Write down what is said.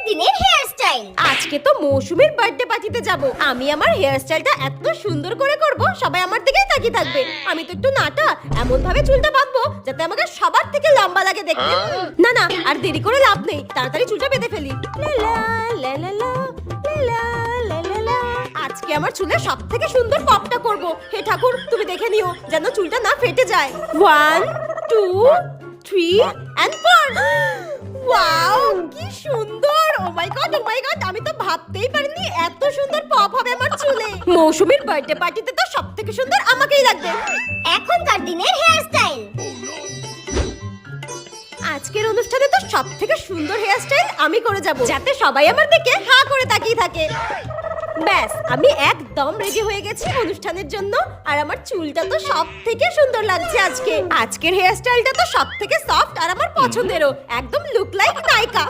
দিনের hair style. আজকে তো মৌসুমীর বার্থডে পার্টিতে যাব। আমি আমার হেয়ার স্টাইলটা এত সুন্দর করে করব, সবাই আমার দিকেই তাকিয়ে থাকবে। আমি তো একটু নাটা, এমন ভাবে চুলটা বাঁধবো যাতে আমাকে সবার থেকে লম্বা লাগে দেখতে। না না, আর দেরি করে লাভ নেই, তাড়াতাড়ি চুলটা বেঁধে ফেলি। লা লা লা লা লা লা লা লা লা। আজকে আমার চুলে সব থেকে সুন্দর পপটা করব। হে ঠাকুর, তুমি দেখে নিও যেন চুলটা না ফেটে যায়। 1 2 3 and 4। ওয়াও, কি সুন্দর! ও মাই গড, ও মাই গড, আমি তো ভাবতেই পারিনি এত সুন্দর পপ হবে আমার চুলে। মৌসুমীর বার্থডে পার্টিতে তো সবথেকে সুন্দর আমাকেই লাগবে। এখনকার দিনের হেয়ার স্টাইল। আজকের অনুষ্ঠানে তো সবথেকে সুন্দর হেয়ার স্টাইল আমি করে যাব, যাতে সবাই আমার দিকে হা করে তাকিয়ে থাকে। ব্যাস, আমি একদম রেডি হয়ে গেছি অনুষ্ঠানের জন্য। আর আমার চুলটা তো সবথেকে সুন্দর লাগছে আজকে। আজকের হেয়ার স্টাইলটা তো সবথেকে সফট আর আমার পছন্দেরও, একদম লুক লাইক নায়িকা।